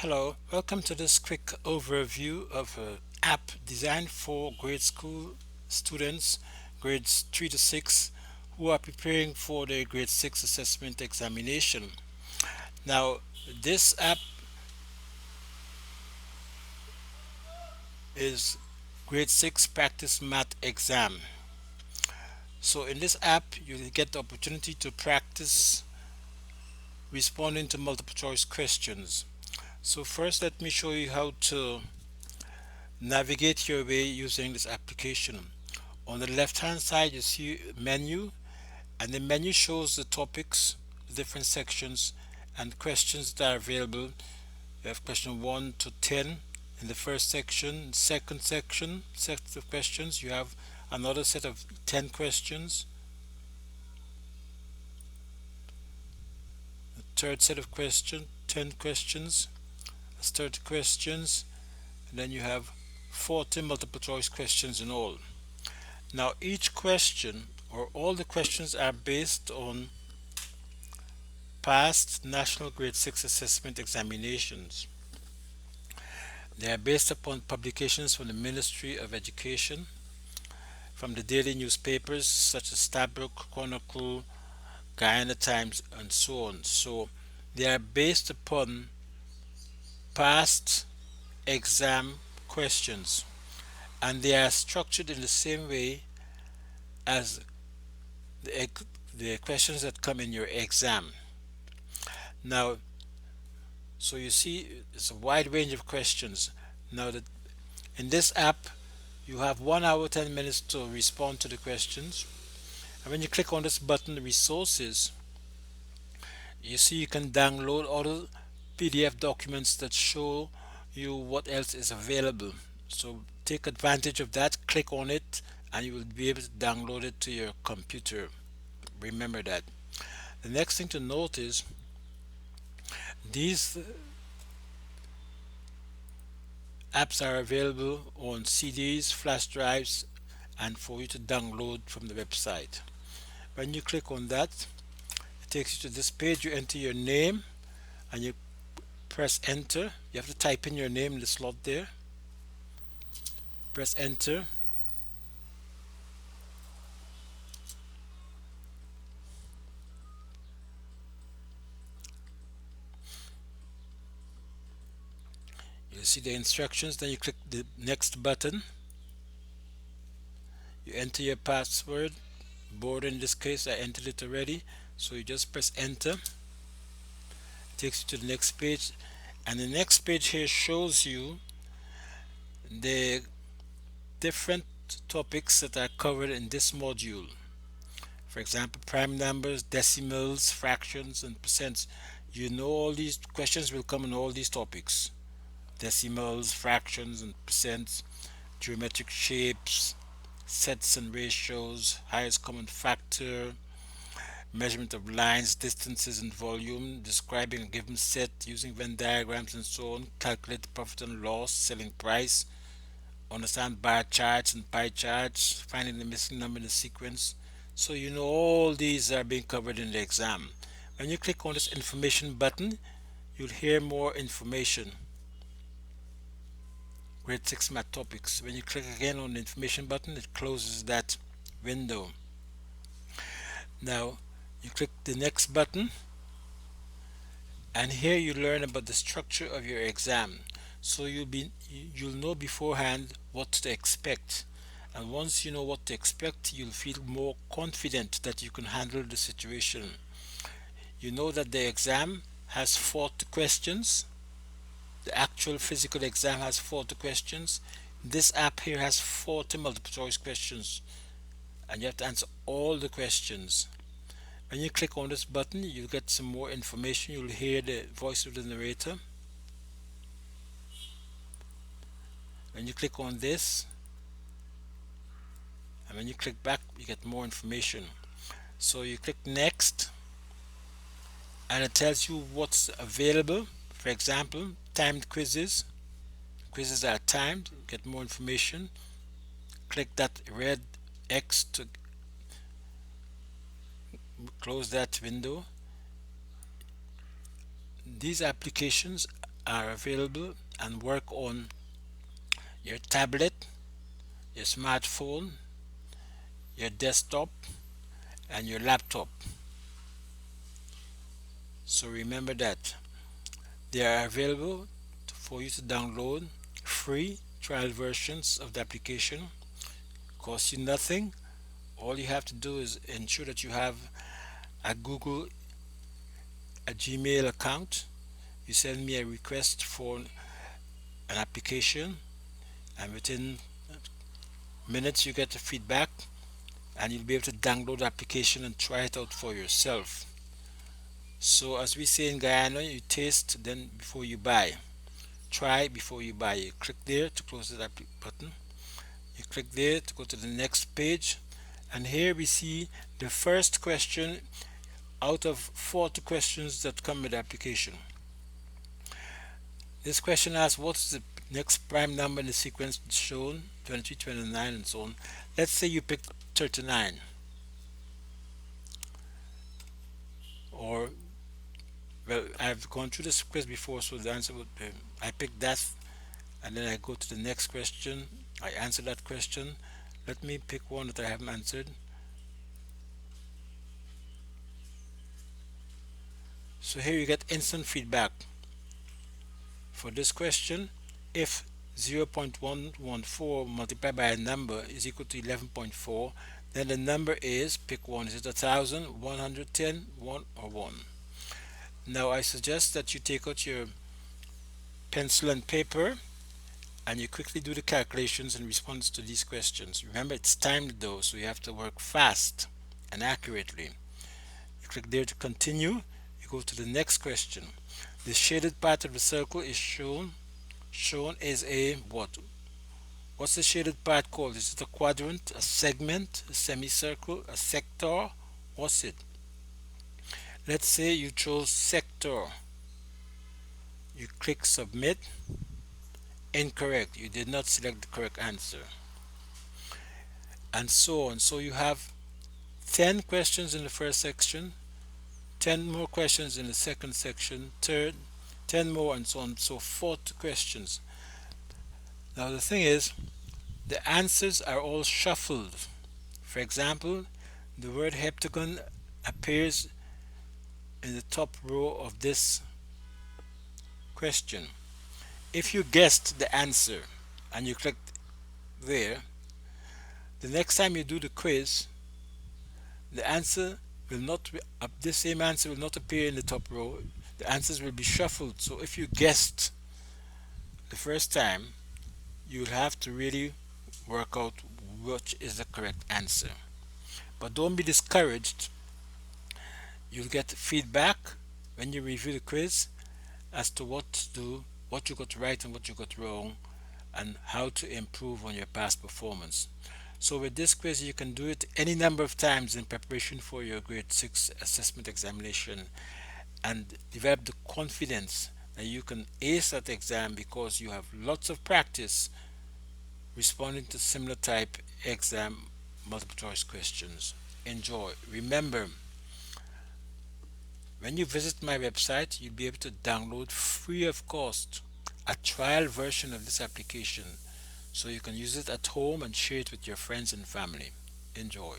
Hello, welcome to this quick overview of an app designed for grade school students, grades 3 to 6, who are preparing for their grade 6 assessment examination. Now, this app is grade 6 practice math exam. So, in this app, you get the opportunity to practice responding to multiple choice questions. So, first, let me show you how to navigate your way using this application. On the left hand side you see menu, and the menu shows the topics, different sections and questions that are available. You have question 1 to 10 in the first section. Second section, set of questions, you have another set of 10 questions. The third set of question, 10 questions. 30 questions, and then you have 40 multiple choice questions in all. Now each question or all the questions are based on past national grade 6 assessment examinations. They are based upon publications from the Ministry of Education, from the daily newspapers such as Stabrook, Chronicle, Guyana Times, and so on. So they are based upon past exam questions, and they are structured in the same way as the, the questions that come in your exam. Now, so you see, it's a wide range of questions. Now, that in this app, you have 1 hour 10 minutes to respond to the questions. And when you click on this button, resources, you see you can download other PDF documents that show you what else is available. So take advantage of that, click on it, and you will be able to download it to your computer. Remember that. The next thing to note is these apps are available on CDs, flash drives, and for you to download from the website. When you click on that, it takes you to this page. You enter your name and you press enter. You have to type in your name in the slot there. Press enter. You see the instructions, then you click the next button. You enter your password, board in this case. I entered it already, so you just press enter. It takes you to the next page, and the next page here shows you the different topics that are covered in this module. For example, prime numbers, decimals, fractions, and percents. You know all these questions will come in all these topics: decimals, fractions, and percents, geometric shapes, sets and ratios, highest common factor, measurement of lines, distances, and volume, describing a given set using Venn diagrams and so on, calculate the profit and loss, selling price, understand bar charts and pie charts, finding the missing number in the sequence. So you know all these are being covered in the exam. When you click on this information button, you'll hear more information. Grade 6 math topics. When you click again on the information button, it closes that window. Now you click the next button, and here you learn about the structure of your exam. So you'll know beforehand what to expect, and once you know what to expect, you'll feel more confident that you can handle the situation. You know that the exam has 40 questions. The actual physical exam has 40 questions. This app here has 40 multiple choice questions, and you have to answer all the questions. When you click on this button, you'll get some more information. You'll hear the voice of the narrator. When you click on this, and when you click back, you get more information. So you click next, and it tells you what's available. For example, timed quizzes. Quizzes are timed. You get more information. Click that red X to close that window. These applications are available and work on your tablet, your smartphone, your desktop, and your laptop. So remember that they are available for you to download free trial versions of the application. Cost you nothing. All you have to do is ensure that you have a Gmail account. You send me a request for an application, and within minutes you get the feedback, and you'll be able to download the application and try it out for yourself. So as we say in Guyana, you taste then before you buy. Try before you buy. You click there to close the button. You click there to go to the next page, and here we see the first question out of 40 questions that come with the application. This question asks what's the next prime number in the sequence shown, 23, 29, and so on. Let's say you pick 39, or well, I've gone through this quiz before, so the answer would be I pick that, and then I go to the next question. I answer that question. Let me pick one that I haven't answered. So here you get instant feedback. For this question, if 0.114 multiplied by a number is equal to 11.4, then the number is, pick one, is it 1000, 110, 1 or 1? Now I suggest that you take out your pencil and paper and you quickly do the calculations in response to these questions. Remember, it's timed though, so you have to work fast and accurately. You click there to continue. You go to the next question. The shaded part of the circle is shown. Shown is a what? What's the shaded part called? Is it a quadrant, a segment, a semicircle, a sector? What's it? Let's say you chose sector. You click submit. Incorrect. You did not select the correct answer. And so on. So you have 10 questions in the first section, 10 more questions in the second section, third, 10 more, and so on. So 40 questions. Now the thing is, the answers are all shuffled. For example, the word heptagon appears in the top row of this question. If you guessed the answer and you clicked there, the next time you do the quiz, the answer will not be, this same answer will not appear in the top row. The answers will be shuffled. So if you guessed the first time, you'll have to really work out which is the correct answer. But don't be discouraged. You'll get feedback when you review the quiz as to what to do, what you got right and what you got wrong, and how to improve on your past performance. So with this quiz, you can do it any number of times in preparation for your grade 6 assessment examination and develop the confidence that you can ace that exam because you have lots of practice responding to similar type exam multiple choice questions. Enjoy. Remember, when you visit my website, you'll be able to download free of cost a trial version of this application so you can use it at home and share it with your friends and family. Enjoy.